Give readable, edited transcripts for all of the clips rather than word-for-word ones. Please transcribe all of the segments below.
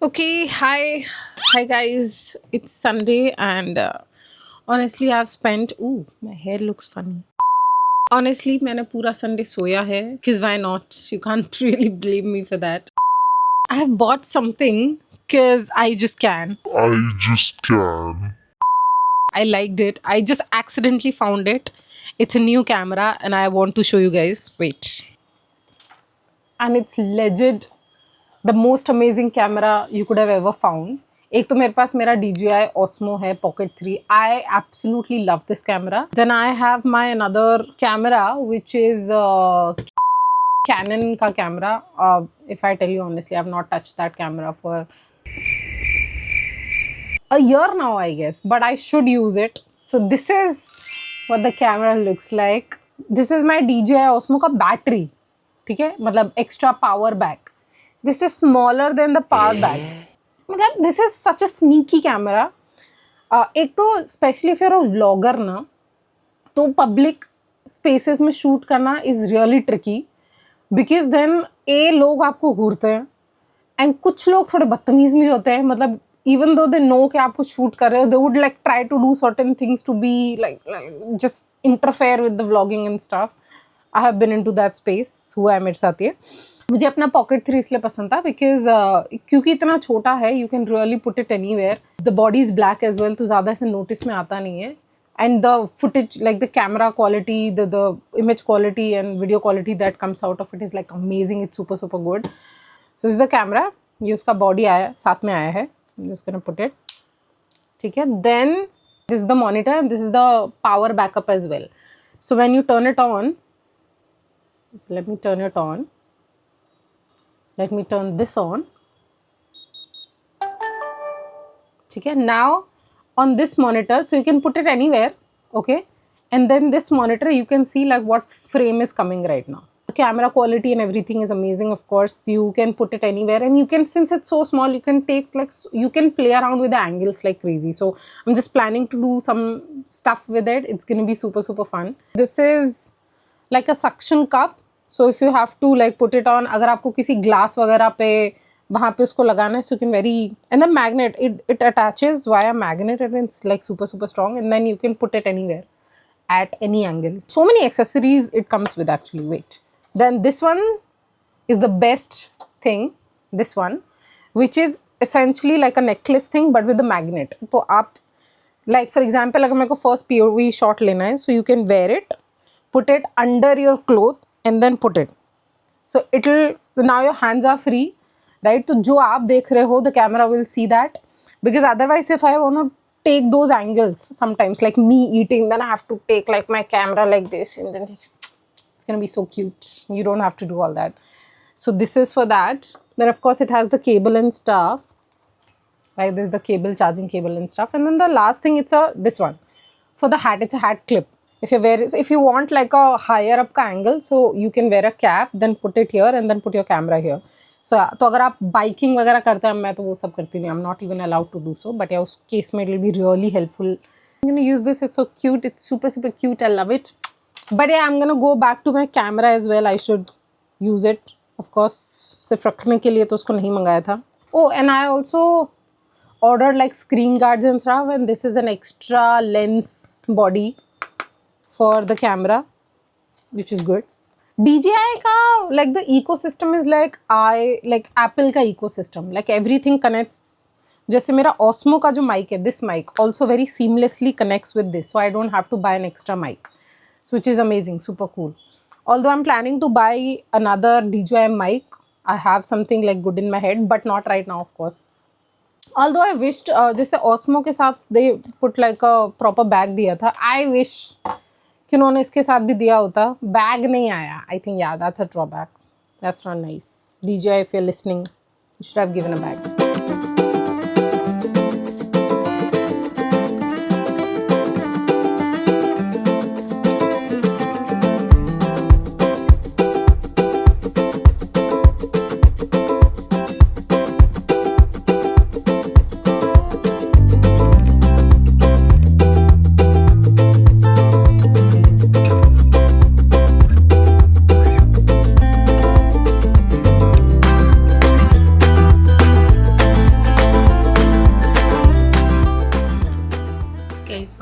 Okay, hi guys. It's Sunday and honestly I've spent ooh, my hair looks funny. Honestly, मैंने पूरा Sunday सोया है. Cause why not? You can't really blame me for that. I have bought something cause I just can. I just can. I liked it. I just accidentally found it. It's a new camera and I want to show you guys. Wait. And it's legit the most amazing camera you could have ever found. एक तो मेरे पास मेरा DJI Osmo है Pocket 3. I absolutely love this camera. Then I have my another camera which is Canon का camera. If I tell you honestly, I have not touched that camera for a year now, I guess, but I should use it. So this is what the camera looks like. This is my DJI Osmo का battery. ठीक है, मतलब extra power back. This is smaller than the power back. मतलब this is such a sneaky camera. एक तो specially if you're a vlogger ना, तो public spaces में शूट करना is really tricky because then लोग आपको घूरते हैं एंड कुछ लोग थोड़े बदतमीज़ भी होते हैं. मतलब even though they know कि आप कुछ शूट कर रहे हो, they would like try to do certain things to be like just interfere with the vlogging and stuff. I have been into that space. हुआ है मेरे साथ ये. मुझे अपना Pocket 3 इसलिए पसंद था बिकॉज क्योंकि इतना छोटा है, you can really put it anywhere. The body is black as well, तो ज़्यादा ऐसे नोटिस में आता नहीं है. And the footage, like the camera quality, the image quality and video quality that comes out of it is like amazing. It's super good. So this is the camera. ये उसका body आया साथ में आया है. I'm just gonna put it. ठीक है. Then this is the monitor and this is the power backup as well. So when you turn it on, so let me turn it on. Let me turn this on. ठीक है. Now on this monitor, so you can put it anywhere, okay, and then this monitor you can see like what frame is coming right now. The camera quality and everything is amazing. Of course, you can put it anywhere and you can, since it's so small, you can take like, you can play around with the angles like crazy. So I'm just planning to do some stuff with it. It's going to be super fun. This is like a suction cup, so if you have to like put it on, अगर आपको किसी glass वगैरह पे वहाँ पे उसको लगाना है, so you can very, and the magnet, it attaches via magnet and it's like super strong, and then you can put it anywhere at any angle. So many accessories it comes with actually. Wait, then this one is the best thing, this one, which is essentially like a necklace thing but with the magnet. तो आप like for example अगर मेरे को first POV shot लेना है, so you can wear it, put it under your cloth and then put it, so it'll, now your hands are free, right? तो जो आप देख रहे हो, the camera will see that, because otherwise if I want to take those angles sometimes, like me eating, then I have to take like my camera like this and then it's gonna be so cute. You don't have to do all that. So this is for that. Then of course it has the cable and stuff, right? There's the cable, charging cable and stuff. And then the last thing, it's this one for the hat. It's a hat clip. If you want like a higher up ka angle, so you can wear a cap, then put it here and then put your camera here. So तो अगर आप biking वगैरह करते हैं, मैं तो वो सब करती नहीं, I'm not even allowed to do so, but yeah, उस केस में it will be really helpful. I'm gonna use this. It's so cute. It's super cute. I love it. But yeah, I'm gonna go back to my camera as well. I should use it. Of course, सिर्फ रखने के लिए तो उसको नहीं मंगाया था. Oh, and I also ordered like screen guards and stuff, and this is an extra lens body for the camera, which is good. DJI का like the ecosystem is like Apple का ecosystem, like everything connects. जैसे मेरा Osmo का जो mic है, this mic also very seamlessly connects with this, so I don't have to buy an extra mic, so which is amazing, super cool. Although I'm planning to buy another DJI mic, I have something like good in my head, but not right now, of course. Although I wished जैसे Osmo के साथ they put like a proper bag दिया था, I wish कि उन्होंने इसके साथ भी दिया होता. बैग नहीं आया. I think yeah, that's a drawback. That's not nice. DJI, if you're listening, you should have given a bag.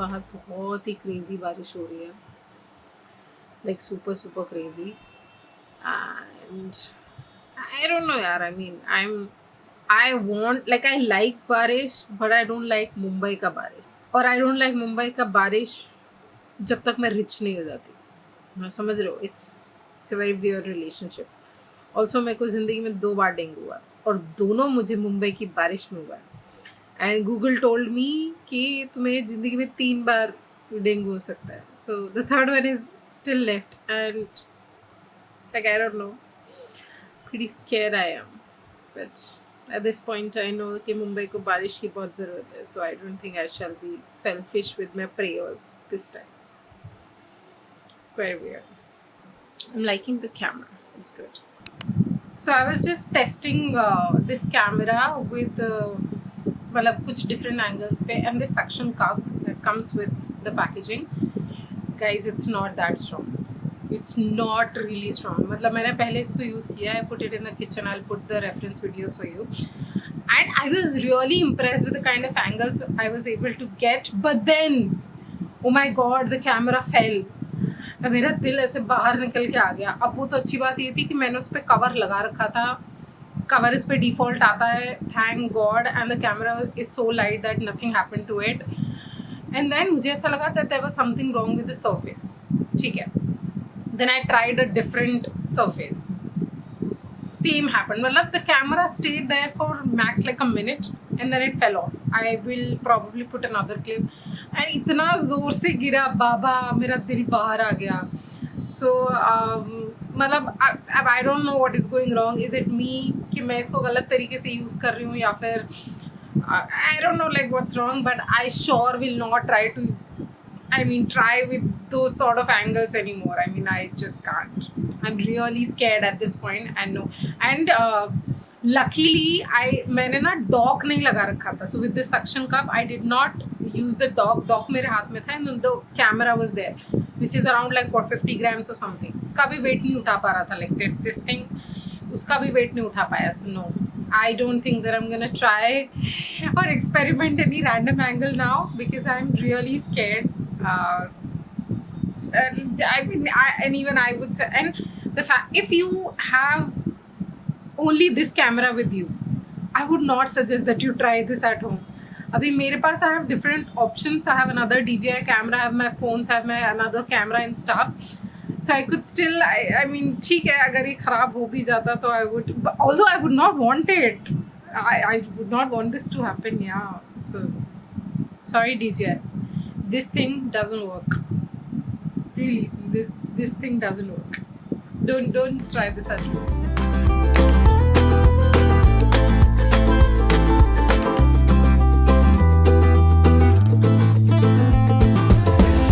बाहर बहुत ही क्रेजी बारिश हो रही है, like super super crazy. And I don't know, yaar. I mean, I want, like, I like बारिश, but I don't like Mumbai का बारिश. और I don't like मुंबई का बारिश जब तक मैं रिच नहीं हो जाती. मैं समझ रहे हो, it's a very weird relationship. Also मेरे को ज़िंदगी में 2 बार डेंगू हुआ और दोनों मुझे मुंबई की बारिश में हुआ. एंड गूगल टोल्ड मी कि तुम्हें ज़िंदगी में 3 बार डेंगू हो सकता है. So the third one is still left and like I don't know, pretty scared I am. But at this point I know कि मुंबई को बारिश की बहुत ज़रूरत है. So I don't think I shall be selfish with my prayers this time. It's quite weird. I'm liking the camera. It's good. So I was just testing this camera with मतलब कुछ different angles पे, and this suction cup that comes with the packaging. Guys, it's not that strong. It's not really strong. मतलब मैंने पहले इसको use किया है. I put it in the kitchen. I'll put the reference videos for you. And I was really impressed with the kind of angles I was able to get. But then, oh my God, the camera fell. मेरा दिल ऐसे बाहर निकल के आ गया. अब वो तो अच्छी बात ये थी कि मैंने उस पर कवर लगा रखा था. कवर इस पर डिफ़ॉल्ट आता है, thank God. And the camera is so light that nothing happen to it. And then मुझे ऐसा लगा that there was something wrong with the surface. ठीक है. Then I tried a different surface. Same happened. Matlab the camera stayed there for max like a minute and then it fell off. I will probably put another clip. And इतना ज़ोर से गिरा बाबा, मेरा दिल बाहर आ गया. So मतलब अब I don't know what is going wrong. Is it me कि मैं इसको गलत तरीके से यूज़ कर रही हूँ या फिर I don't know like what's wrong, but I sure will not try with those sort of angles anymore. I mean, I just can't. I'm really scared at this point. And no. And luckily, मैंने ना dock नहीं लगा रखा था. So with this suction cup, I did not use the dock. Dock मेरे हाथ में था and the camera was there, which is around like what 50 grams or something. उसका भी weight नहीं उठा पा रहा था. Like this thing, उसका भी weight नहीं उठा पाया. So no. I don't think that I'm gonna try or experiment any random angle now because I'm really scared. And even I would say, and the fact, if you have only this camera with you, I would not suggest that you try this at home. अभी मेरे पास I have different options. I have another DJI camera, I have my phones, I have my another camera and stuff. So I could still, I mean, ठीक है, अगर ये खराब हो भी जाता तो I would, although I would not want it. I would not want this to happen. Yeah. So sorry DJI. This thing doesn't work. Really, this thing doesn't work. Don't try this at home.